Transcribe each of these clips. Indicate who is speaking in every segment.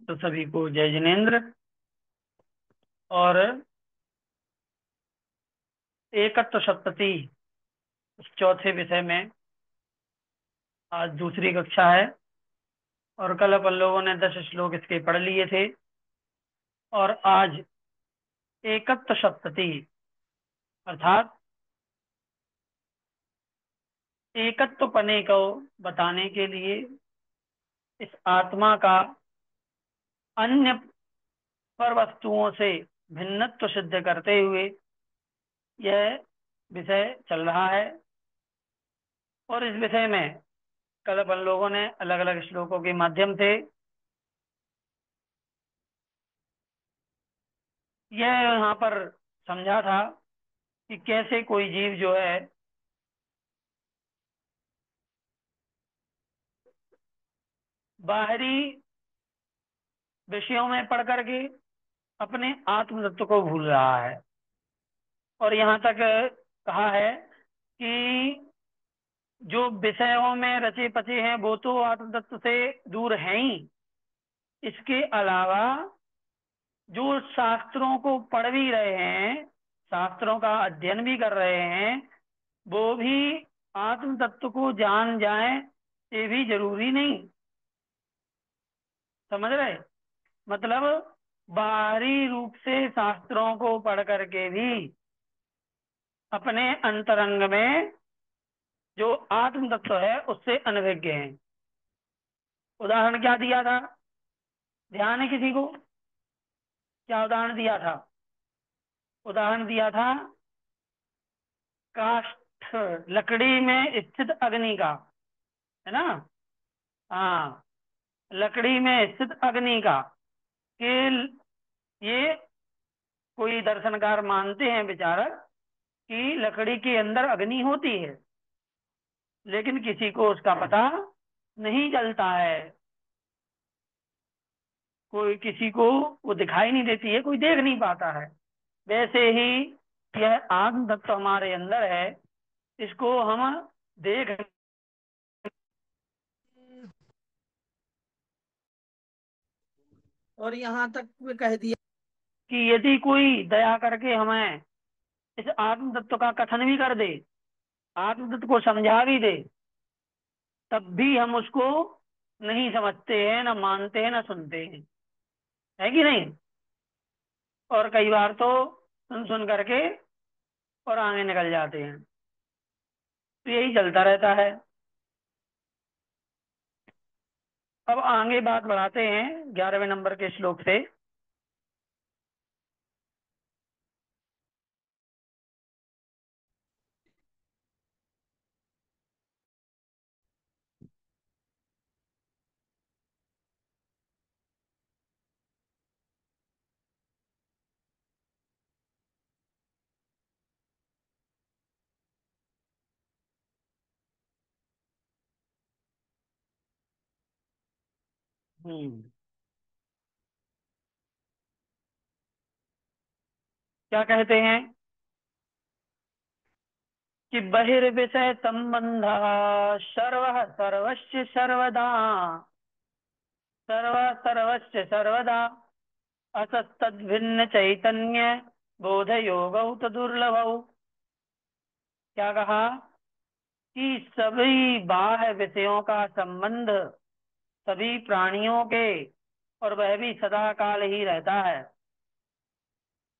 Speaker 1: तो सभी को जय जिनेन्द्र। और एकत्व सप्तती इस चौथे विषय में आज दूसरी कक्षा है। और कल अपन लोगों ने 10 श्लोक इसके पढ़ लिए थे। और आज एकत्व सप्तती अर्थात एकत्व पने को बताने के लिए इस आत्मा का अन्य पर वस्तुओं से भिन्नत्व सिद्ध करते हुए यह विषय चल रहा है। और इस विषय में कल अपन लोगों ने अलग अलग श्लोकों के माध्यम से यह यहाँ पर समझा था कि कैसे कोई जीव जो है बाहरी विषयों में पढ़ करके अपने आत्म तत्व को भूल रहा है। और यहाँ तक कहा है कि जो विषयों में रचे पचे हैं वो तो आत्म तत्व से दूर हैं ही। इसके अलावा जो शास्त्रों को पढ़ भी रहे हैं, शास्त्रों का अध्ययन भी कर रहे हैं, वो भी आत्म तत्व को जान जाए ये भी जरूरी नहीं। समझ रहे? मतलब बाहरी रूप से शास्त्रों को पढ़ करके भी अपने अंतरंग में जो आत्म तत्व है उससे अनभिज्ञ हैं। उदाहरण क्या दिया था? ध्यान है किसी को? क्या उदाहरण दिया था? उदाहरण दिया था काष्ठ, लकड़ी में स्थित अग्नि का, है ना? हाँ, लकड़ी में स्थित अग्नि का कि ये कोई दर्शनकार मानते हैं विचारक कि लकड़ी के अंदर अग्नि होती है, लेकिन किसी को उसका पता नहीं चलता है। कोई किसी को वो दिखाई नहीं देती है, कोई देख नहीं पाता है। वैसे ही यह आत्म तत्व हमारे अंदर है, इसको हम देख। और यहाँ तक भी कह दिया कि यदि कोई दया करके हमें इस आत्म तत्व का कथन भी कर दे, आत्म तत्व को समझा भी दे, तब भी हम उसको नहीं समझते हैं, ना मानते हैं, ना सुनते हैं। है कि नहीं? और कई बार तो सुन सुन करके और आगे निकल जाते हैं। तो यही चलता रहता है। अब आगे बात बढ़ाते हैं 11वें नंबर के श्लोक से। हम्म। क्या कहते हैं कि बहिर्विषय संबंध सर्व सर्वस्य सर्वदा, सर्व सर्वस्य सर्वदा असस्तद्भिन्न चैतन्य बोध योग दुर्लभ। क्या कहा कि सभी बाह्य विषयों का संबंध सभी प्राणियों के, और वह भी सदा काल ही रहता है।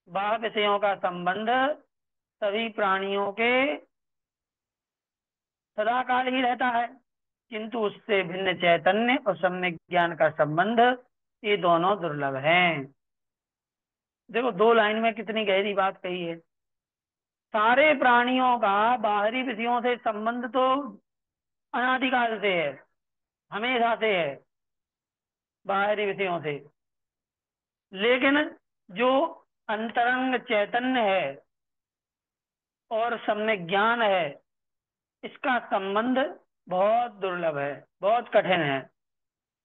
Speaker 1: बाह्य विषयों का संबंध सभी प्राणियों के सदा काल ही रहता है, किंतु उससे भिन्न चैतन्य और सम्यक ज्ञान का संबंध ये दोनों दुर्लभ हैं। देखो, 2 लाइन में कितनी गहरी बात कही है। सारे प्राणियों का बाहरी विषयों से संबंध तो अनादिकाल से है, हमेशा से है, बाहरी विषयों से। लेकिन जो अंतरंग चैतन्य है और सम्यक ज्ञान है, इसका संबंध बहुत दुर्लभ है, बहुत कठिन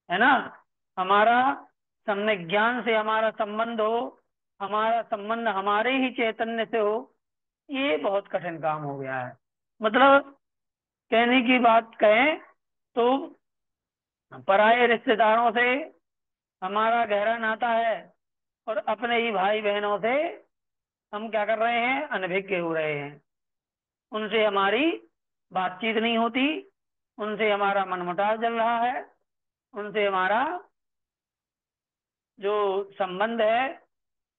Speaker 1: है ना? हमारा सम्यक ज्ञान से हमारा संबंध हो, हमारा संबंध हमारे ही चैतन्य से हो, ये बहुत कठिन काम हो गया है। मतलब कहने की बात कहें तो पराये रिश्तेदारों से हमारा गहरा नाता है और अपने ही भाई बहनों से हम क्या कर रहे हैं, अनभिज्ञ हो रहे हैं। उनसे हमारी बातचीत नहीं होती, उनसे हमारा मनमुटाव चल रहा है, उनसे हमारा जो संबंध है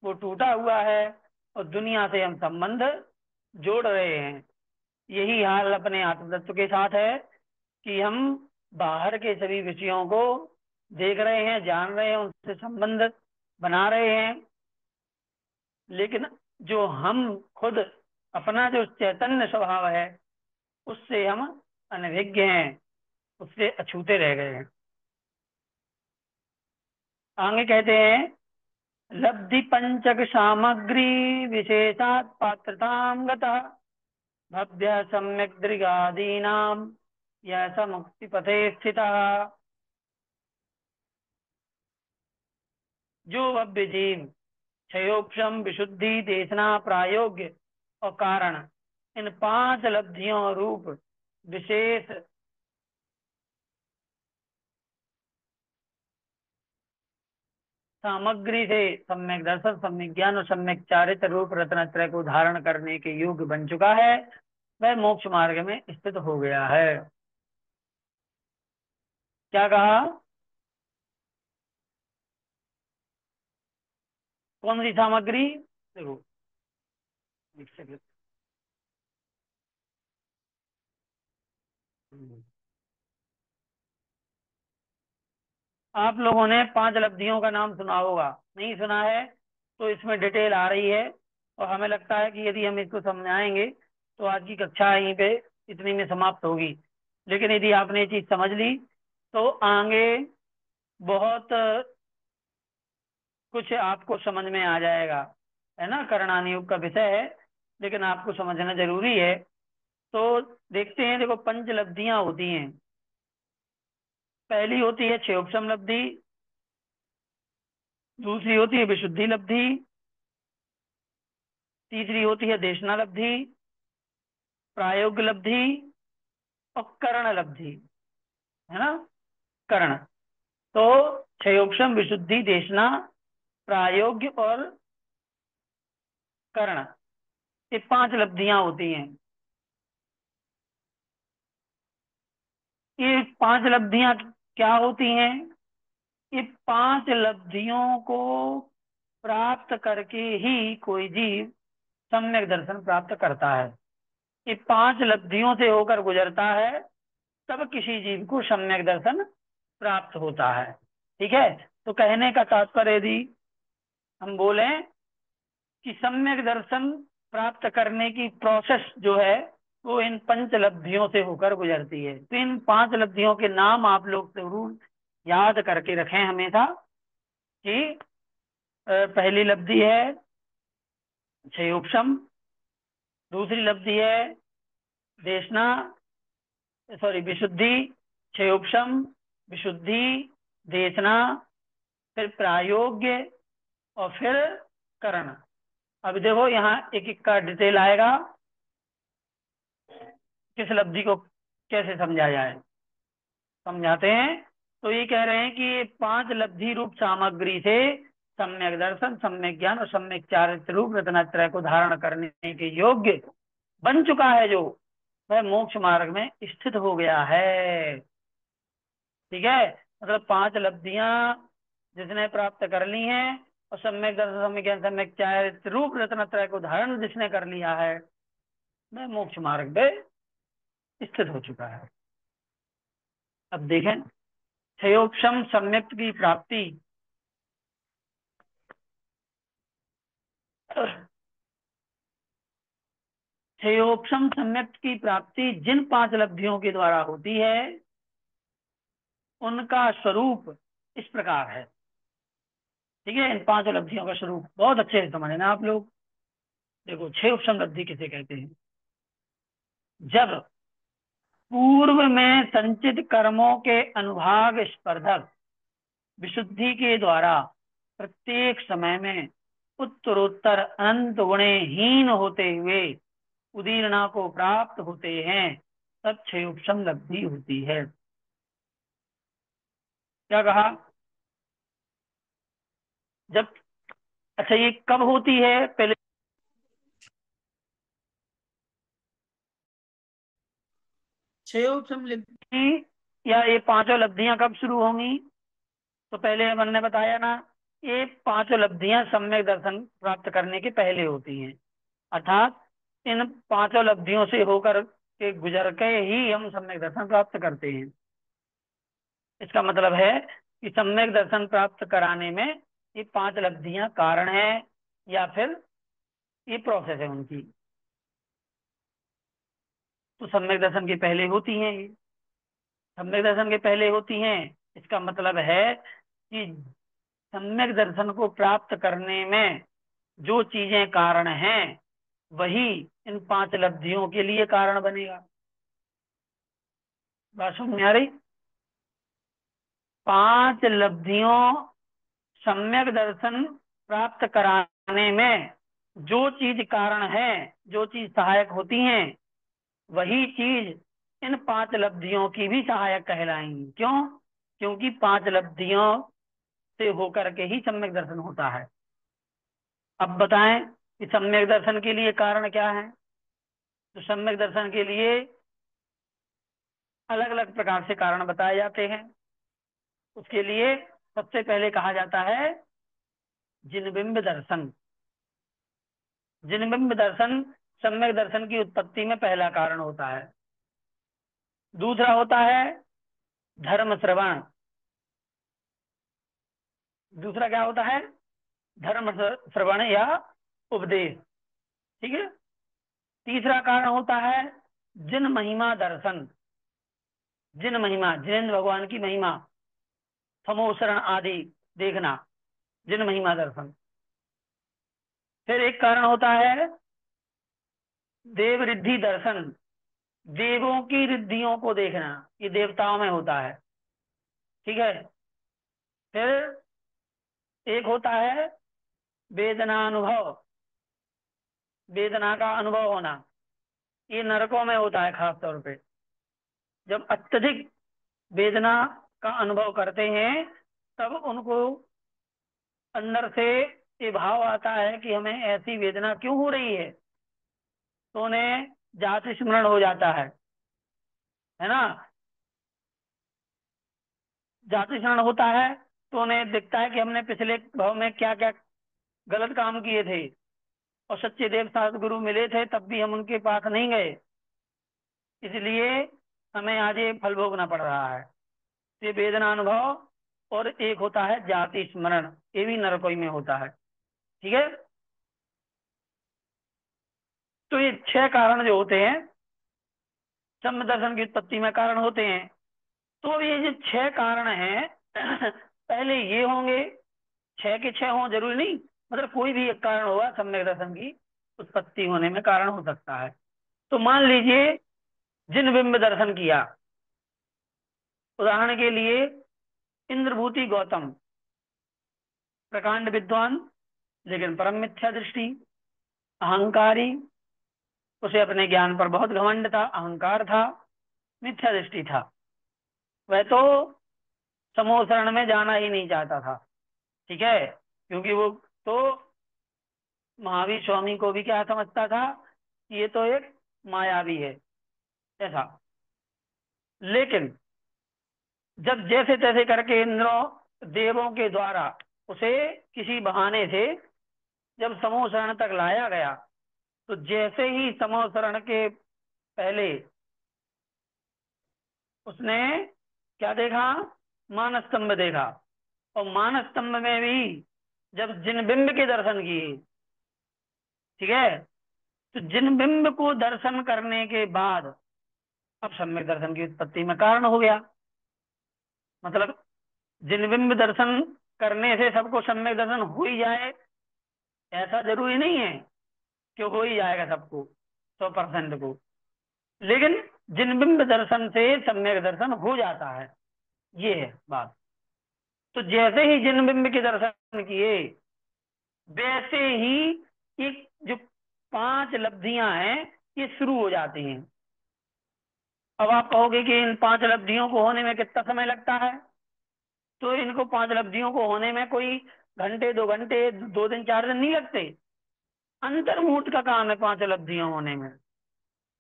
Speaker 1: वो टूटा हुआ है, और दुनिया से हम संबंध जोड़ रहे हैं। यही हाल अपने आत्म तत्व के साथ है कि हम बाहर के सभी विषयों को देख रहे हैं, जान रहे हैं, उनसे संबंध बना रहे हैं, लेकिन जो हम खुद, अपना जो चैतन्य स्वभाव है, उससे हम अनभिज्ञ हैं, उससे अछूते रह गए हैं। आगे कहते हैं, लब्धि पंचक सामग्री विशेषात पात्रताम गतः भव्य सम्यक दृगादीनाम यह स मुक्ति पथे स्थितः। जो भव्य जीव क्षयोक्षम विशुद्धि देशना प्रायोग्य और कारण, इन पांच लब्धियों रूप विशेष सामग्री से सम्यक दर्शन, सम्यक ज्ञान और सम्यक चारित्र रूप रत्नत्रय को धारण करने के योग्य बन चुका है, वह मोक्ष मार्ग में स्थित हो गया है। क्या कहा? कौन सी सामग्री? देखो, एक सेकंड। आप लोगों ने पांच लब्धियों का नाम सुना होगा, नहीं सुना है तो इसमें डिटेल आ रही है, और हमें लगता है कि यदि हम इसको समझाएंगे तो आज की कक्षा यहीं पे इतनी में समाप्त होगी। लेकिन यदि आपने ये चीज समझ ली तो आगे बहुत कुछ आपको समझ में आ जाएगा, है ना। करणानी योग का विषय है, लेकिन आपको समझना जरूरी है। तो देखते हैं, देखो पंच लब्धियां होती हैं। पहली होती है क्षयोपशम लब्धि, दूसरी होती है विशुद्धि लब्धि, तीसरी होती है देशना लब्धि, प्रायोग्य लब्धि और करण लब्धि, है ना। करण, तो क्षयोपशम विशुद्धि देशना प्रायोग्य और करण, ये पांच लब्धियां होती हैं। ये पांच लब्धियां क्या होती हैं? ये पांच लब्धियों को प्राप्त करके ही कोई जीव सम्यक दर्शन प्राप्त करता है। ये पांच लब्धियों से होकर गुजरता है, तब किसी जीव को सम्यक दर्शन प्राप्त होता है। ठीक है। तो कहने का तात्पर्य यदि हम बोले कि सम्यक दर्शन प्राप्त करने की प्रोसेस जो है वो इन पंच लब्धियों से होकर गुजरती है। तो इन पांच लब्धियों के नाम आप लोग जरूर याद करके रखें हमेशा, कि पहली लब्धि है क्षयोपशम, दूसरी लब्धि है देशना, सॉरी विशुद्धि, क्षयोपशम, विशुद्धि, देशना, फिर प्रायोग्य और फिर करण। अब देखो यहाँ एक एक का डिटेल आएगा, किस लब्धि को कैसे समझा जाए, समझाते हैं। तो ये कह रहे हैं कि पांच लब्धि रूप सामग्री से सम्यक दर्शन, सम्यक ज्ञान और सम्यक चारित्र रूप रत्नात्रय को धारण करने के योग्य बन चुका है, जो वह मोक्ष मार्ग में स्थित हो गया है। ठीक है। मतलब पांच लब्धियां जिसने प्राप्त कर ली हैं, और सम्यक दर्शन, सम्यक ज्ञान, सम्यक चारित्र रूप रत्नत्रय को धारण जिसने कर लिया है, वह मोक्ष मार्ग पे स्थित हो चुका है। अब देखें, क्षयोपशम सम्यक की प्राप्ति, क्षयोपशम सम्यक की प्राप्ति जिन पांच लब्धियों के द्वारा होती है, उनका स्वरूप इस प्रकार है। ठीक है। इन पांच लब्धियों का स्वरूप बहुत अच्छे से समझना आप लोग। देखो, क्षयोपशम लब्धि किसे कहते हैं? जब पूर्व में संचित कर्मों के अनुभाग स्पर्धक विशुद्धि के द्वारा प्रत्येक समय में उत्तरोत्तर अनंत गुणे हीन होते हुए उदीरना को प्राप्त होते हैं, तब क्षयोपशम लब्धि होती है। क्या कहा? जब, अच्छा ये कब होती है पहले? 6 उपलब्धि या ये पांचों लब्धियां कब शुरू होंगी? तो पहले अपन ने बताया ना, ये पांचों लब्धियां सम्यक दर्शन प्राप्त करने के पहले होती हैं। अर्थात इन पांचों लब्धियों से होकर के गुजर के ही हम सम्यक दर्शन प्राप्त करते हैं। इसका मतलब है कि सम्यक दर्शन प्राप्त कराने में ये पांच लब्धियां कारण है, या फिर ये प्रोसेस है उनकी। तो सम्यक दर्शन के पहले होती हैं ये, सम्यक दर्शन के पहले होती हैं। इसका मतलब है कि सम्यक दर्शन को प्राप्त करने में जो चीजें कारण हैं, वही इन पांच लब्धियों के लिए कारण बनेगा। बात समझ में आ रही? पांच लब्धियों, सम्यक दर्शन प्राप्त कराने में जो चीज कारण है, जो चीज सहायक होती हैं, वही चीज इन पांच लब्धियों की भी सहायक कहलाएंगी। क्यों? क्योंकि पांच लब्धियों से होकर के ही सम्यक दर्शन होता है। अब बताएं कि सम्यक दर्शन के लिए कारण क्या है? तो सम्यक दर्शन के लिए अलग अलग प्रकार से कारण बताए जाते हैं। उसके लिए सबसे पहले कहा जाता है जिनबिंब दर्शन। जिनबिंब दर्शन सम्यक दर्शन की उत्पत्ति में पहला कारण होता है। दूसरा होता है धर्म श्रवण। दूसरा क्या होता है? धर्म श्रवण या उपदेश। ठीक है। तीसरा कारण होता है जिन महिमा दर्शन। जिन महिमा, जिनेन्द्र भगवान की महिमा, समोसरण आदि देखना, जिन महिमा दर्शन। फिर एक कारण होता है देव रिद्धि दर्शन। देवों की रिद्धियों को देखना, ये देवताओं में होता है। ठीक है। फिर एक होता है वेदना अनुभव। वेदना का अनुभव होना, ये नरकों में होता है खास तौर पे। जब अत्यधिक वेदना का अनुभव करते हैं, तब उनको अंदर से ये भाव आता है कि हमें ऐसी वेदना क्यों हो रही है। तो उन्हें जाति स्मरण हो जाता है ना। जाति स्मरण होता है तो उन्हें दिखता है कि हमने पिछले भाव में क्या क्या गलत काम किए थे, और सच्चे देव सदगुरु मिले थे तब भी हम उनके पास नहीं गए, इसलिए हमें आज ये फल भोगना पड़ रहा है। ये वेदना अनुभव। और एक होता है जाति स्मरण, ये भी नरकोई में होता है। ठीक है। तो ये छह कारण जो होते हैं सम्य दर्शन की उत्पत्ति में कारण होते हैं। तो ये जो छह कारण हैं पहले ये होंगे, छह के छह हों जरूरी नहीं, मतलब कोई भी एक कारण होगा सम्यक दर्शन की उत्पत्ति होने में कारण हो सकता है। तो मान लीजिए जिन बिंब दर्शन किया, उदाहरण के लिए इंद्रभूति गौतम, प्रकांड विद्वान लेकिन परम मिथ्या दृष्टि, अहंकारी, उसे अपने ज्ञान पर बहुत घमंड था, अहंकार था, मिथ्या दृष्टि था। वह तो समूह शरण में जाना ही नहीं चाहता था। ठीक है। क्योंकि वो तो महावीर स्वामी को भी क्या समझता था कि ये तो एक मायावी है, ऐसा। लेकिन जब जैसे तैसे करके इंद्रों देवों के द्वारा उसे किसी बहाने से जब समूह शरण तक लाया गया, तो जैसे ही समूह शरण के पहले उसने क्या देखा? मानस स्तंभ देखा। और मानस स्तंभ में भी जब जिन बिंब के दर्शन किए, ठीक है, तो जिन बिंब को दर्शन करने के बाद अब सम्यक दर्शन की उत्पत्ति में कारण हो गया। मतलब जिन बिंब दर्शन करने से सबको सम्यक दर्शन हो ही जाए, ऐसा जरूरी नहीं है कि हो ही जाएगा सबको, 100% को। लेकिन जिन बिंब दर्शन से सम्यक दर्शन हो जाता है, ये है बात। तो जैसे ही जिन बिंब के दर्शन किए, वैसे ही ये जो पांच लब्धियां हैं ये शुरू हो जाती हैं। अब आप कहोगे कि इन पांच लब्धियों को होने में कितना समय लगता है? तो इनको पांच लब्धियों को होने में कोई घंटे, 2 घंटे, 2 दिन, 4 दिन नहीं लगते। अंतर्मुहूर्त का काम है 5 उपलब्धियां होने में।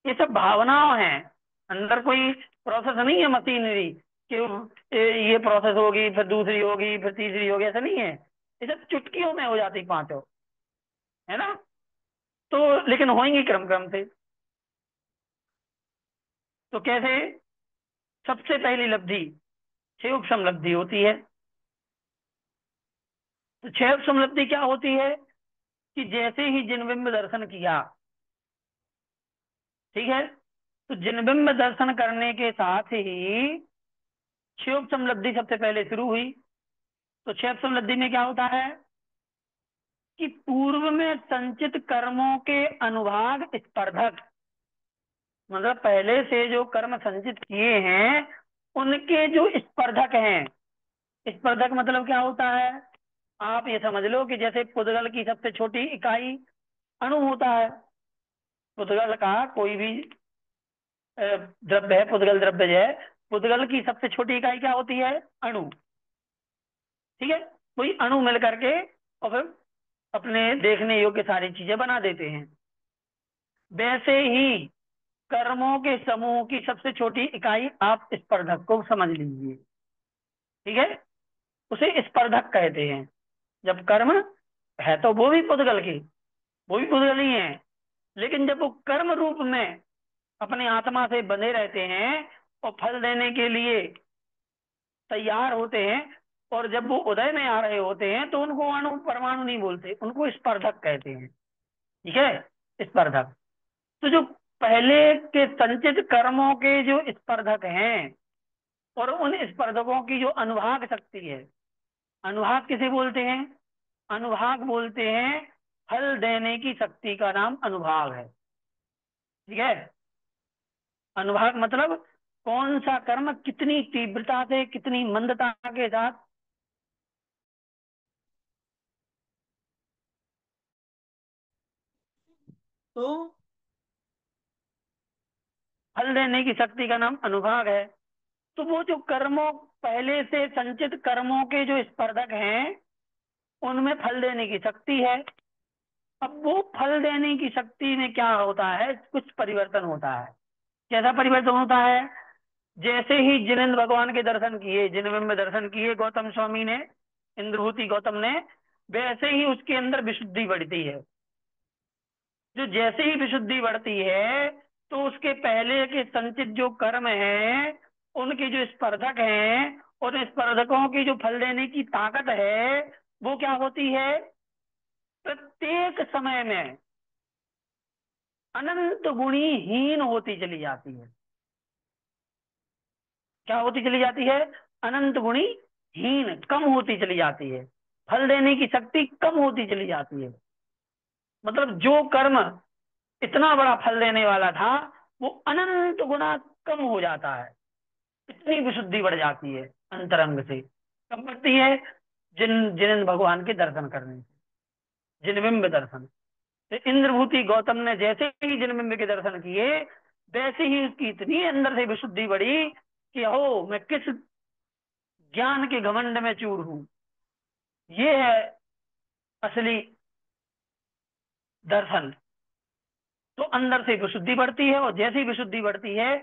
Speaker 1: ये सब भावनाओं हैं, अंदर कोई प्रोसेस नहीं है मशीनरी कि ये प्रोसेस होगी, फिर दूसरी होगी, फिर तीसरी होगी, ऐसा नहीं है। ये सब चुटकियों में हो जाती पांचों, है ना। तो लेकिन होंगी क्रम क्रम से। तो कैसे? सबसे पहली लब्धि 6 उपसमलब्धि होती है। तो 6 उपसमलब्धि क्या होती है? कि जैसे ही जिनबिंब दर्शन किया, ठीक है, तो जिनबिंब दर्शन करने के साथ ही 6 उपसमलब्धि सबसे पहले शुरू हुई। तो 6 उपसमलब्धि में क्या होता है कि पूर्व में संचित कर्मों के अनुभाग स्पर्धक, मतलब पहले से जो कर्म संचित किए हैं उनके जो स्पर्धक हैं। स्पर्धक मतलब क्या होता है? आप ये समझ लो कि जैसे पुद्गल की सबसे छोटी इकाई अणु होता है। पुद्गल का कोई भी द्रव्य है, पुद्गल द्रव्य है, पुद्गल की सबसे छोटी इकाई क्या होती है? अणु। ठीक है। वही अणु मिल करके और फिर अपने देखने योग्य सारी चीजें बना देते हैं। वैसे ही कर्मों के समूह की सबसे छोटी इकाई आप स्पर्धक को समझ लीजिए। ठीक है। उसे स्पर्धक कहते हैं। जब कर्म है तो वो भी पुद्गल की, वो भी पुद्गल ही है, लेकिन जब वो कर्म रूप में अपने आत्मा से बंधे रहते हैं और फल देने के लिए तैयार होते हैं, और जब वो उदय में आ रहे होते हैं तो उनको अणु परमाणु नहीं बोलते, उनको स्पर्धक कहते हैं। ठीक है, स्पर्धक। तो जो पहले के संचित कर्मों के जो स्पर्धक हैं और उन स्पर्धकों की जो अनुभाग शक्ति है, अनुभाग किसे बोलते हैं? अनुभाग बोलते हैं फल देने की शक्ति का नाम अनुभाग है। ठीक है। अनुभाग मतलब कौन सा कर्म कितनी तीव्रता से, कितनी मंदता के साथ तो फल देने की शक्ति का नाम अनुभाग है। तो वो जो कर्मों, पहले से संचित कर्मों के जो स्पर्धक हैं उनमें फल देने की शक्ति है। अब वो फल देने की शक्ति में क्या होता है, कुछ परिवर्तन होता है। कैसा परिवर्तन होता है? जैसे ही जिनेन्द्र भगवान के दर्शन किए, जिनबिंब दर्शन किए गौतम स्वामी ने, इंद्रभूति गौतम ने, वैसे ही उसके अंदर विशुद्धि बढ़ती है। जो जैसे ही विशुद्धि बढ़ती है तो उसके पहले के संचित जो कर्म है उनके जो स्पर्धक हैं और स्पर्धकों की जो फल देने की ताकत है वो क्या होती है? प्रत्येक समय में अनंत गुणी हीन होती चली जाती है। क्या होती चली जाती है? अनंत गुणी हीन, कम होती चली जाती है। फल देने की शक्ति कम होती चली जाती है। मतलब जो कर्म इतना बड़ा फल देने वाला था वो अनंत गुना कम हो जाता है। इतनी विशुद्धि बढ़ जाती है अंतरंग से। कब बढ़ती है? जिन जिन भगवान के दर्शन करने से, जिनबिंब दर्शन। तो इंद्रभूति गौतम ने जैसे ही जिनबिंब के दर्शन किए वैसे ही उसकी इतनी अंदर से विशुद्धि बढ़ी कि हो मैं किस ज्ञान के घमंड में चूर हूं। ये है असली दर्शन। तो अंदर से विशुद्धि बढ़ती है, और जैसे ही विशुद्धि बढ़ती है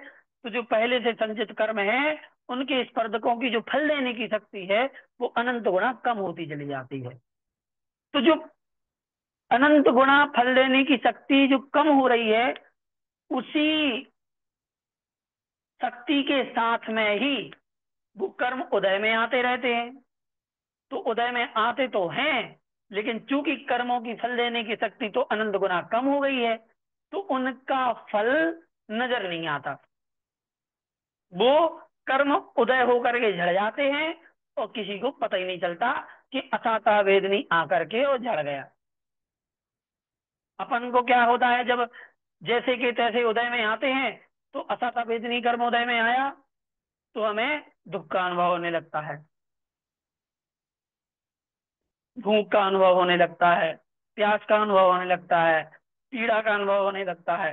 Speaker 1: तो जो पहले से संचित कर्म है उनके स्पर्धकों की जो फल देने की शक्ति है वो अनंत गुणा कम होती चली जाती है। तो जो अनंत गुणा फल देने की शक्ति जो कम हो रही है, उसी शक्ति के साथ में ही वो कर्म उदय में आते रहते हैं। तो उदय में आते तो हैं, लेकिन चूंकि कर्मों की फल देने की शक्ति तो अनंत गुना कम हो गई है तो उनका फल नजर नहीं आता। वो कर्म उदय होकर के झड़ जाते हैं और किसी को पता ही नहीं चलता कि अथाता वेदनी आकर के और झड़ गया। अपन को क्या होता है, जब जैसे कि तैसे उदय में आते हैं तो अथाता वेदनी कर्म उदय में आया तो हमें दुख का अनुभव होने लगता है, भूख का अनुभव होने लगता है, प्यास का अनुभव होने लगता है, पीड़ा का अनुभव होने लगता है।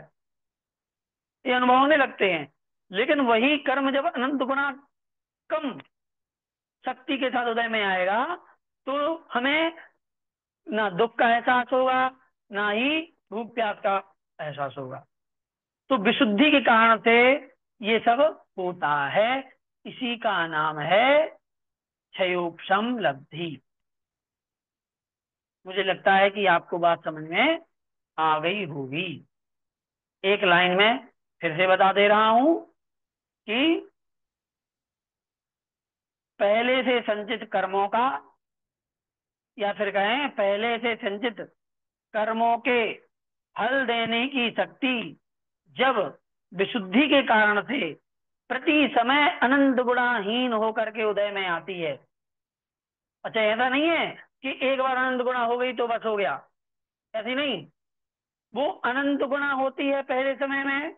Speaker 1: ये अनुभव होने लगते हैं। लेकिन वही कर्म जब अनंत गुना कम शक्ति के साथ उदय में आएगा तो हमें ना दुख का एहसास होगा, ना ही भूख प्यास का एहसास होगा। तो विशुद्धि के कारण से ये सब होता है। इसी का नाम है क्षयोपशम लब्धि। मुझे लगता है कि आपको बात समझ में आ गई होगी। एक लाइन में फिर से बता दे रहा हूं कि पहले से संचित कर्मों का, या फिर कहें पहले से संचित कर्मों के फल देने की शक्ति जब विशुद्धि के कारण से प्रति समय अनंत गुणाहीन होकर के उदय में आती है। अच्छा, ऐसा नहीं है कि एक बार अनंत गुणा हो गई तो बस हो गया, ऐसी नहीं। वो अनंत गुणा होती है पहले समय में,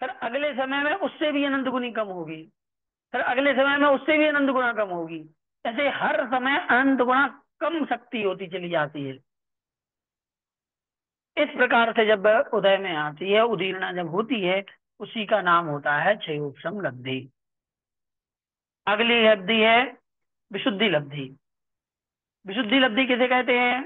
Speaker 1: फिर अगले समय में उससे भी अनंत गुनी कम होगी, फिर अगले समय में उससे भी अनंत गुणा कम होगी। ऐसे हर समय अनंत गुणा कम शक्ति होती चली जाती है। इस प्रकार से जब उदय में आती है, उदीर्णा जब होती है, उसी का नाम होता है क्षयोपशम लब्धि। अगली लब्धि है विशुद्धि लब्धि। विशुद्धि लब्धि किसे कहते हैं?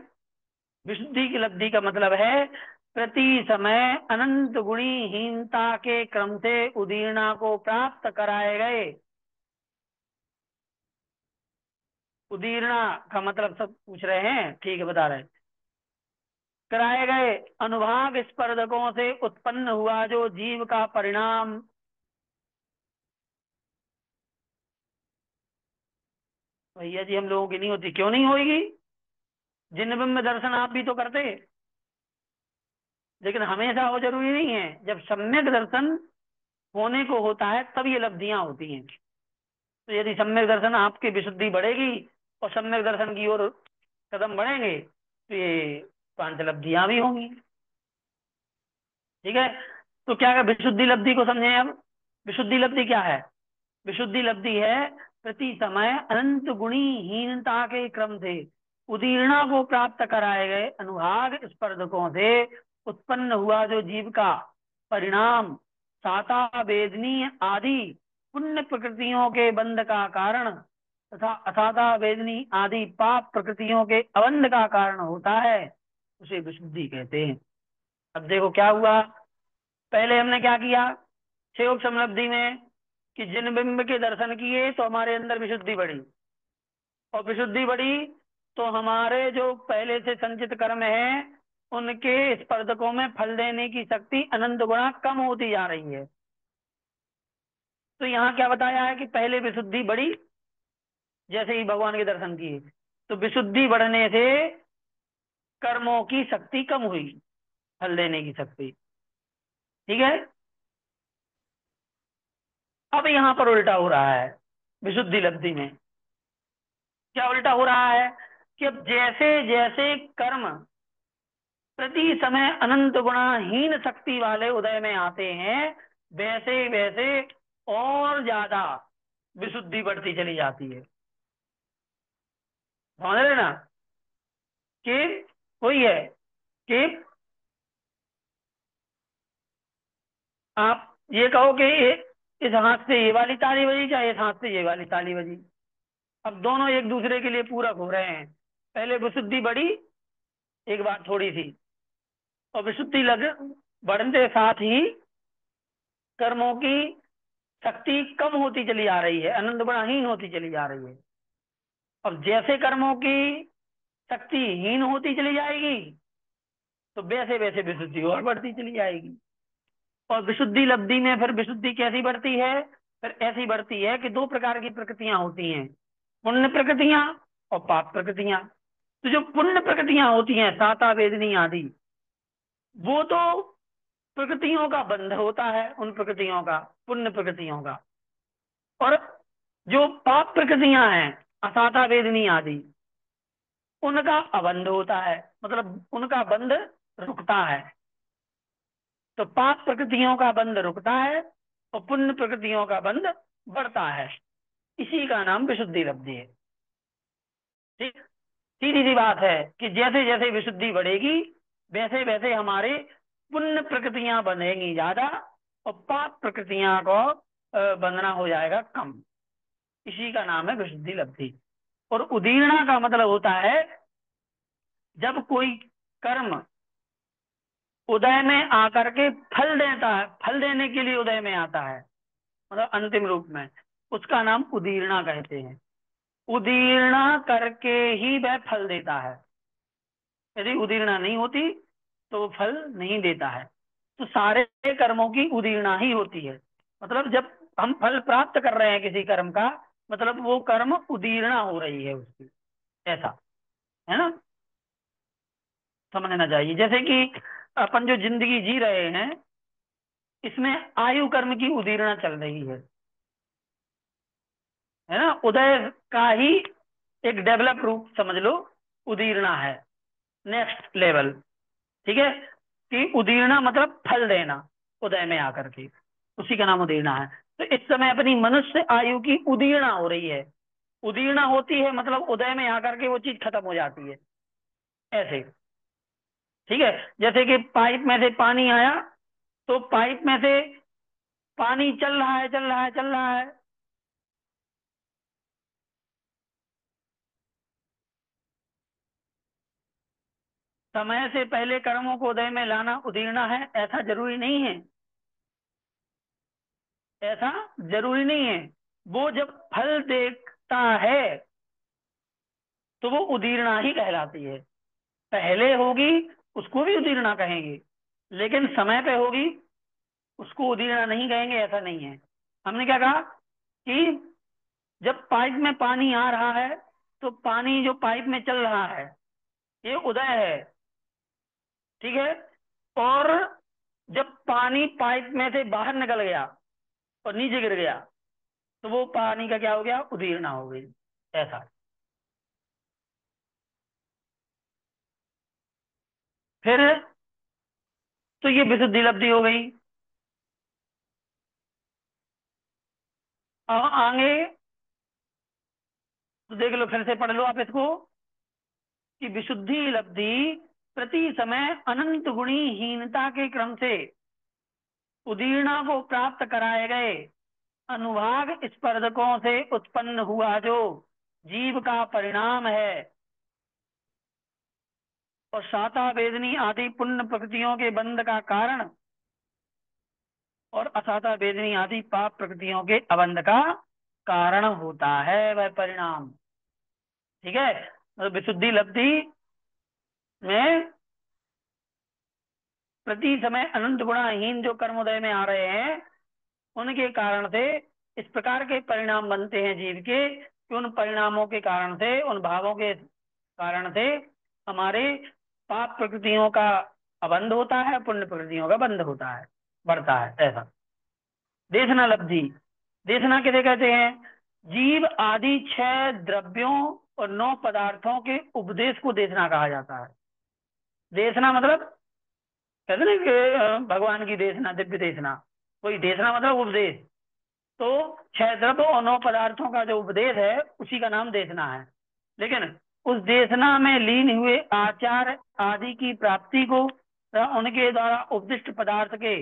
Speaker 1: विशुद्धि की लब्धि का मतलब है प्रति समय अनंत गुणीहीनता के क्रम से उदीर्णा को प्राप्त कराए गए। उदीर्णा का मतलब सब पूछ रहे हैं, ठीक है, बता रहे हैं। कराए गए अनुभाग स्पर्धकों से उत्पन्न हुआ जो जीव का परिणाम। भैया जी, हम लोगों की नहीं होती, क्यों नहीं होगी? जिन बिंब दर्शन आप भी तो करते, लेकिन हमेशा वो जरूरी नहीं है। जब सम्यक दर्शन होने को होता है तब ये लब्धियां होती हैं। तो यदि सम्यक दर्शन आपकी विशुद्धि बढ़ेगी और सम्यक दर्शन की ओर कदम बढ़ेंगे तो ये पांच लब्धियां भी होंगी। ठीक है। तो क्या है विशुद्धि लब्धि को समझें अब। विशुद्धि लब्धि क्या है? विशुद्धि लब्धि है प्रति समय अनंत गुणीहीनता के क्रम से उदीर्णा को प्राप्त कराए गए अनुभाग स्पर्धकों से उत्पन्न हुआ जो जीव का परिणाम साता वेदनीय आदि पुण्य प्रकृतियों के बंध का कारण तथा असाता वेदनी आदि पाप प्रकृतियों के अबंध का कारण होता है, उसे विशुद्धि कहते हैं। अब देखो क्या हुआ। पहले हमने क्या किया क्षयोग समलब्धि में, कि जिन बिंब के दर्शन किए तो हमारे अंदर विशुद्धि बढ़ी, और विशुद्धि बढ़ी तो हमारे जो पहले से संचित कर्म है उनके स्पर्धकों में फल देने की शक्ति अनंत गुणा कम होती जा रही है। तो यहाँ क्या बताया है कि पहले विशुद्धि बढ़ी जैसे ही भगवान के दर्शन किए, तो विशुद्धि बढ़ने से कर्मों की शक्ति कम हुई, फल देने की शक्ति। ठीक है। अब यहाँ पर उल्टा हो रहा है विशुद्धि लब्धि में। क्या उल्टा हो रहा है? कि अब जैसे जैसे कर्म प्रति समय अनंत गुणाहीन शक्ति वाले उदय में आते हैं, वैसे वैसे और ज्यादा विशुद्धि बढ़ती चली जाती है। समझ रहे ना? कि वही है कि आप ये कहो कि इस हाथ से ये वाली ताली बजी, चाहे इस हाथ से ये वाली ताली बजी, अब दोनों एक दूसरे के लिए पूरक हो रहे हैं। पहले विशुद्धि बढ़ी एक बार थोड़ी सी, और विशुद्धि लग बढ़ने के साथ ही कर्मों की शक्ति कम होती चली आ रही है, अनंत गुणाहीन होती चली जा रही है। अब जैसे कर्मों की शक्ति हीन होती चली जाएगी तो वैसे वैसे विशुद्धि और बढ़ती चली जाएगी। और विशुद्धि लब्धि में फिर विशुद्धि कैसी बढ़ती है? फिर ऐसी बढ़ती है कि दो प्रकार की प्रकृतियां होती हैं, पुण्य प्रकृतियां और पाप प्रकृतियां। तो जो पुण्य प्रकृतियां होती हैं साता वेदनी आदि, वो तो प्रकृतियों का बंध होता है, उन प्रकृतियों का, पुण्य प्रकृतियों का। और जो पाप प्रकृतियां हैं असाता वेदनी आदि, उनका अबंध होता है, मतलब उनका बंध रुकता है। तो पाप प्रकृतियों का बंध रुकता है और पुण्य प्रकृतियों का बंध बढ़ता है। इसी का नाम विशुद्धि लब्धि है। ठीक। सीधी सी बात है कि जैसे जैसे विशुद्धि बढ़ेगी वैसे वैसे हमारे पुण्य प्रकृतियां बनेंगी ज्यादा और पाप प्रकृतियां को बंधना हो जाएगा कम। इसी का नाम है विशुद्धि लब्धि। और उदीर्णा का मतलब होता है जब कोई कर्म उदय में आकर के फल देता है, फल देने के लिए उदय में आता है, मतलब अंतिम रूप में, उसका नाम उदीर्णा कहते हैं। उदीर्णा करके ही वह फल देता है। यदि उदीर्णा नहीं होती तो वो फल नहीं देता है। तो सारे कर्मों की उदीर्णा ही होती है। मतलब जब हम फल प्राप्त कर रहे हैं किसी कर्म का, मतलब वो कर्म उदीर्णा हो रही है उसकी, ऐसा है ना, समझना चाहिए। जैसे कि अपन जो जिंदगी जी रहे हैं, इसमें आयु कर्म की उदीर्णा चल रही है ना। उदय का ही एक डेवलप रूप समझ लो, उदीर्णा है, नेक्स्ट लेवल। ठीक है, कि उदीर्णा मतलब फल देना उदय में आकर के, उसी का नाम उदीर्णा है। तो इस समय अपनी मनुष्य आयु की उदीर्णा हो रही है। उदीर्णा होती है मतलब उदय में आकर के वो चीज खत्म हो जाती है, ऐसे। ठीक है, जैसे कि पाइप में से पानी आया, तो पाइप में से पानी चल रहा है, चल रहा है, चल रहा है। समय से पहले कर्मों को उदय में लाना उदीर्णा है, ऐसा जरूरी नहीं है। ऐसा जरूरी नहीं है। वो जब फल देखता है तो वो उदीर्णा ही कहलाती है। पहले होगी उसको भी उदीर्णा कहेंगे, लेकिन समय पे होगी उसको उदीर्णा नहीं कहेंगे, ऐसा नहीं है। हमने क्या कहा कि जब पाइप में पानी आ रहा है, तो पानी जो पाइप में चल रहा है ये उदय है। ठीक है, और जब पानी पाइप में से बाहर निकल गया और नीचे गिर गया, तो वो पानी का क्या हो गया, उदीर्णा हो गई, ऐसा। फिर तो ये विशुद्धि लब्धि हो गई। अब आगे तो देख लो, फिर से पढ़ लो आप इसको, कि विशुद्धि लब्धि प्रति समय अनंत गुणी हीनता के क्रम से उदीर्णा को प्राप्त कराए गए अनुभाग स्पर्धकों से उत्पन्न हुआ जो जीव का परिणाम है, और शाता वेदनी आदि पुण्य प्रकृतियों के बंध का कारण, और असाता वेदनी आदि पाप प्रकृतियों के अबंध का कारण होता है वह परिणाम। ठीक है, मतलब विशुद्धि लब्धि में प्रति समय अनंत गुणाहीन जो कर्मोदय में आ रहे हैं, उनके कारण से इस प्रकार के परिणाम बनते हैं जीव के, कि उन परिणामों के कारण से, उन भावों के कारण से हमारे पाप प्रकृतियों का अबंध होता है, पुण्य प्रकृतियों का बंध होता है, बढ़ता है, ऐसा। देशना लब्धि, देशना किसे कहते हैं, जीव आदि 6 द्रव्यों और 9 पदार्थों के उपदेश को देशना कहा जाता है। देशना मतलब कहते ना कि भगवान की देशना, दिव्य देशना, कोई देशना मतलब उपदेश। तो 6 द्रव्य और 9 पदार्थों का जो उपदेश है उसी का नाम देशना है। लेकिन उस देशना में लीन हुए आचार आदि की प्राप्ति को तथा उनके द्वारा उपदिष्ट पदार्थ के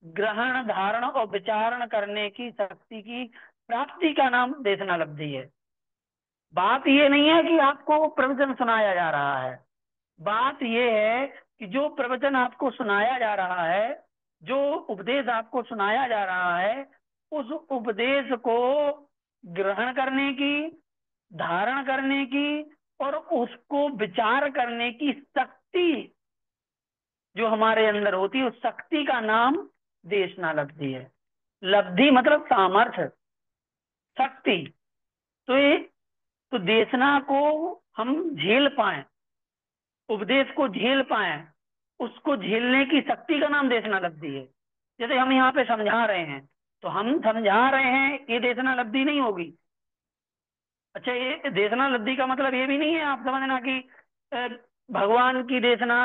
Speaker 1: ग्रहण धारण और विचारण करने की शक्ति की प्राप्ति का नाम देशना लब्धि है। बात ये नहीं है कि आपको प्रवचन सुनाया जा रहा है, बात ये है कि जो प्रवचन आपको सुनाया जा रहा है, जो उपदेश आपको सुनाया जा रहा है, उस उपदेश को ग्रहण करने की, धारण करने की और उसको विचार करने की शक्ति जो हमारे अंदर होती है, उस शक्ति का नाम देशना लब्धि है। लब्धि मतलब सामर्थ्य, शक्ति। तो ये, तो देशना को हम झेल पाए, उपदेश को झेल पाए, उसको झेलने की शक्ति का नाम देशना लब्धि है। जैसे हम यहाँ पे समझा रहे हैं, तो हम समझा रहे हैं, ये देशना लब्धि नहीं होगी। अच्छा, ये देशना लब्धि का मतलब ये भी नहीं है आप समझना कि अ, भगवान की देशना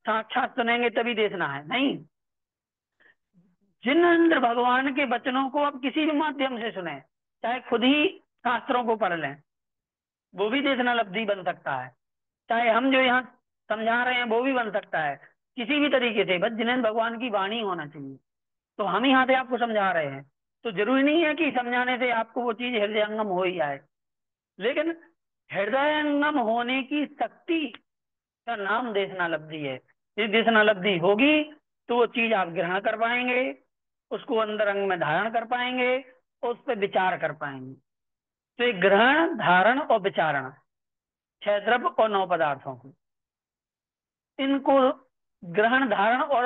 Speaker 1: साक्षात सुनेंगे तभी देशना है, नहीं। जिनेंद्र भगवान के वचनों को आप किसी भी माध्यम से सुने, चाहे खुद ही शास्त्रों को पढ़ लें, वो भी देशना लब्धि बन सकता है। चाहे हम जो यहाँ समझा रहे हैं वो भी बन सकता है, किसी भी तरीके से, बस जिनेंद्र भगवान की वाणी होना चाहिए। तो हम यहाँ पे आपको समझा रहे हैं, तो जरूरी नहीं है कि समझाने से आपको वो चीज हृदयंगम हो ही जाए। लेकिन हृदयंगम होने की शक्ति का नाम देशनालब्धि है। यदि देशनालब्धि होगी तो वो चीज आप ग्रहण कर पाएंगे, उसको अंदर अंग में धारण कर पाएंगे और उस पर विचार कर पाएंगे। तो ये ग्रहण, धारण और विचारण, छह द्रव्य और नौ पदार्थों को, इनको ग्रहण, धारण और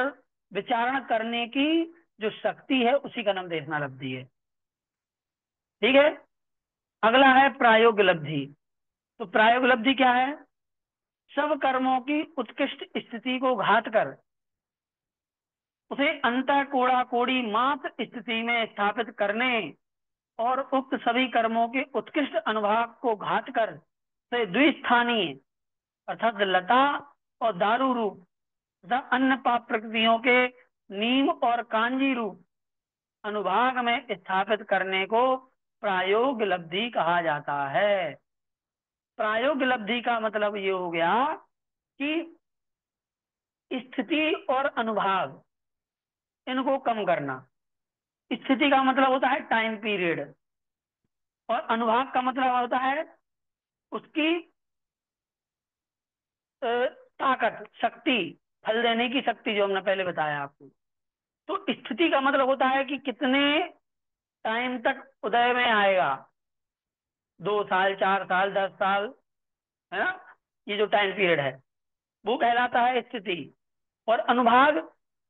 Speaker 1: विचारण करने की जो शक्ति है उसी का नाम देशनालब्धि है। ठीक है। अगला है प्रायोग लब्धि। तो प्रायोग लब्धि क्या है? सब कर्मों की उत्कृष्ट स्थिति को घाट कर उसे अंतः कोड़ा कोड़ी मात्र स्थिति में स्थापित करने और उक्त सभी कर्मों के उत्कृष्ट अनुभाग को घाट कर से द्विस्थानीय अर्थात लता और दारू रूप तथा अन्य पाप प्रकृतियों के नीम और कांजी रूप अनुभाग में स्थापित करने को प्रायोग लब्धि कहा जाता है। प्रायोग लब्धि का मतलब ये हो गया कि स्थिति और अनुभाग, इनको कम करना। स्थिति का मतलब होता है टाइम पीरियड, और अनुभाग का मतलब होता है उसकी ताकत, शक्ति, फल देने की शक्ति, जो हमने पहले बताया आपको। तो स्थिति का मतलब होता है कि कितने टाइम तक उदय में आएगा, 2 साल, 4 साल, 10 साल, है ना, ये जो टाइम पीरियड है वो कहलाता है स्थिति। और अनुभाग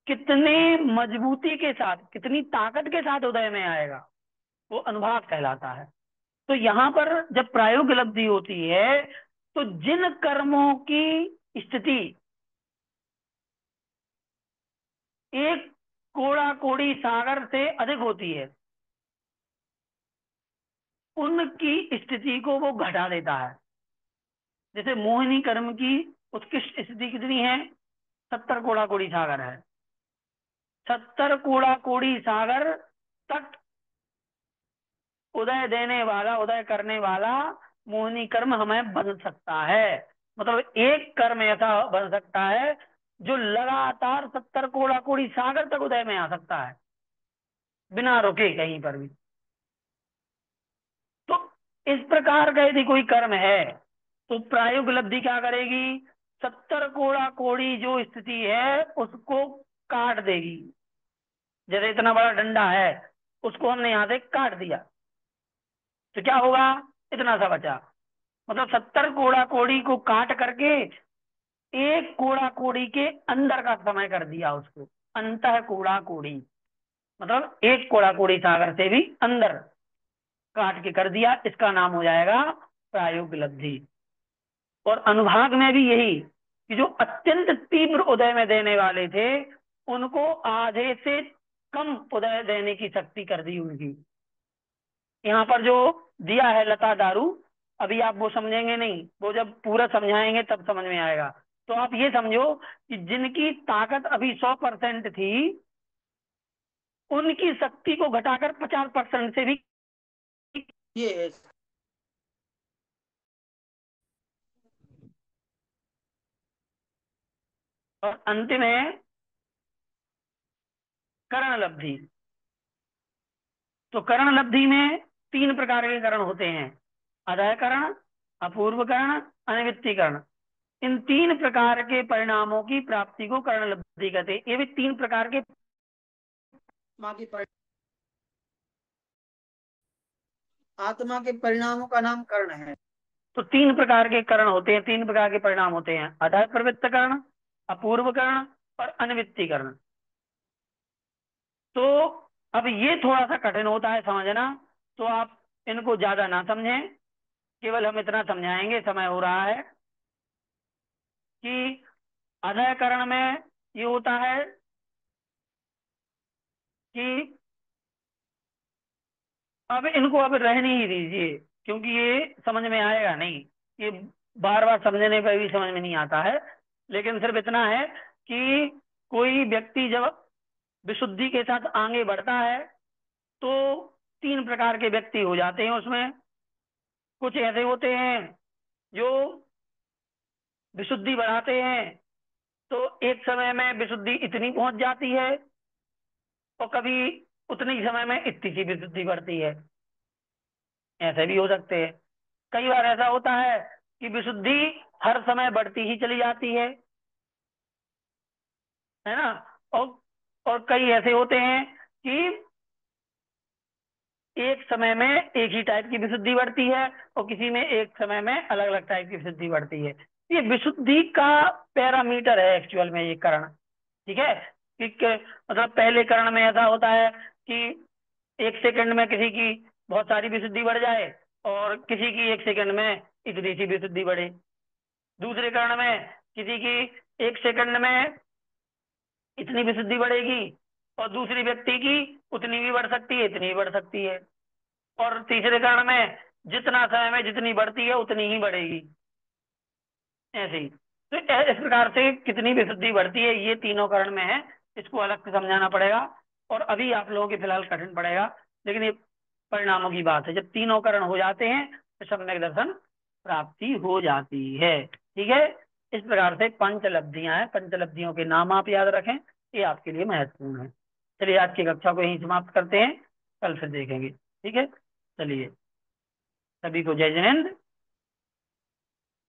Speaker 1: कितने मजबूती के साथ, कितनी ताकत के साथ उदय में आएगा, वो अनुभाग कहलाता है। तो यहाँ पर जब प्रायोग लब्धि होती है तो जिन कर्मों की स्थिति एक कोड़ा कोड़ी सागर से अधिक होती है, उनकी स्थिति को वो घटा देता है। जैसे मोहिनी कर्म की उत्कृष्ट स्थिति कितनी है? 70 कोड़ा कोड़ी सागर है। 70 कोड़ा कोड़ी सागर तक उदय देने वाला, उदय करने वाला मोहिनी कर्म हमें बन सकता है। मतलब एक कर्म ऐसा बन सकता है जो लगातार 70 कोड़ा कोड़ी सागर तक उदय में आ सकता है, बिना रुके कहीं पर भी। तो इस प्रकार का यदि कोई कर्म है तो प्रायोग लब्धि क्या करेगी? 70 कोड़ा कोड़ी जो स्थिति है उसको काट देगी। जैसे इतना बड़ा डंडा है, उसको हमने यहां से काट दिया तो क्या होगा? इतना सा बचा। मतलब 70 कोड़ा कोड़ी को काट करके एक कोड़ा कोड़ी के अंदर का समय कर दिया उसको, अंतः कोड़ा कोड़ी। मतलब एक कोड़ा कोड़ी सागर से भी अंदर काट के कर दिया, इसका नाम हो जाएगा प्रायोग लब्धि। और अनुभाग में भी यही, कि जो अत्यंत तीव्र उदय में देने वाले थे उनको आधे से कम उदय देने की शक्ति कर दी उनकी। यहाँ पर जो दिया है लता दारू, अभी आप वो समझेंगे नहीं, वो जब पूरा समझाएंगे तब समझ में आएगा। तो आप ये समझो कि जिनकी ताकत अभी 100% थी, उनकी शक्ति को घटाकर 50% से भी ये। और अंतिम है करण लब्धि। तो करण लब्धि में 3 प्रकार के करण होते हैं: अदय करण, अपूर्व करण, अनिवृत्तीकरण। इन 3 प्रकार के परिणामों की प्राप्ति को करण लब्धि कहते हैं। ये भी 3 प्रकार के आत्मा के परिणामों का नाम कर्ण है। तो 3 प्रकार के करण होते हैं, 3 प्रकार के परिणाम होते हैं: अदय प्रवृत्त करण, अपूर्व करण और अनिवृत्तीकरण। तो अब ये थोड़ा सा कठिन होता है समझना, तो आप इनको ज्यादा ना समझें, केवल हम इतना समझाएंगे, समय हो रहा है, कि अदय करण में ये होता है कि अब इनको अब रहने ही दीजिए, क्योंकि ये समझ में आएगा नहीं। ये बार बार समझने पर भी समझ में नहीं आता है। लेकिन सिर्फ इतना है कि कोई व्यक्ति जब विशुद्धि के साथ आगे बढ़ता है तो 3 प्रकार के व्यक्ति हो जाते हैं उसमें। कुछ ऐसे होते हैं जो विशुद्धि बढ़ाते हैं, तो एक समय में विशुद्धि इतनी पहुंच जाती है और कभी उतनी समय में इतनी सी विशुद्धि बढ़ती है। ऐसे भी हो सकते हैं। कई बार ऐसा होता है कि विशुद्धि हर समय बढ़ती ही चली जाती है ना। और और कई ऐसे होते हैं कि एक समय में एक ही टाइप की विशुद्धि बढ़ती है, और किसी में एक समय में अलग अलग टाइप की विशुद्धि बढ़ती है। ये विशुद्धि का पैरामीटर है एक्चुअल में ये करण। ठीक है। मतलब पहले करण में ऐसा होता है कि एक सेकंड में किसी की बहुत सारी विशुद्धि बढ़ जाए, और किसी की एक सेकंड में इतनी सी विशुद्धि बढ़े। दूसरे करण में किसी की एक सेकंड में इतनी विशुद्धि बढ़ेगी, और दूसरी व्यक्ति की उतनी भी बढ़ सकती है, इतनी भी बढ़ सकती है। और तीसरे कर्ण में जितना समय में जितनी बढ़ती है उतनी ही बढ़ेगी, ऐसे ही। तो इस प्रकार से कितनी विशुद्धि बढ़ती है, ये तीनों कर्ण में है। इसको अलग से समझाना पड़ेगा, और अभी आप लोगों के फिलहाल कठिन पड़ेगा, लेकिन ये परिणामों की बात है। जब तीनों कर्ण हो जाते हैं तो सम्यक दर्शन प्राप्ति हो जाती है। ठीक है। इस प्रकार से पंचलब्धियां हैं, पंचलब्धियों के नाम आप याद रखें, ये आपके लिए महत्वपूर्ण है। चलिए आज की कक्षा को यहीं समाप्त करते हैं, कल फिर देखेंगे। ठीक है। चलिए, सभी को जय जय हिंद।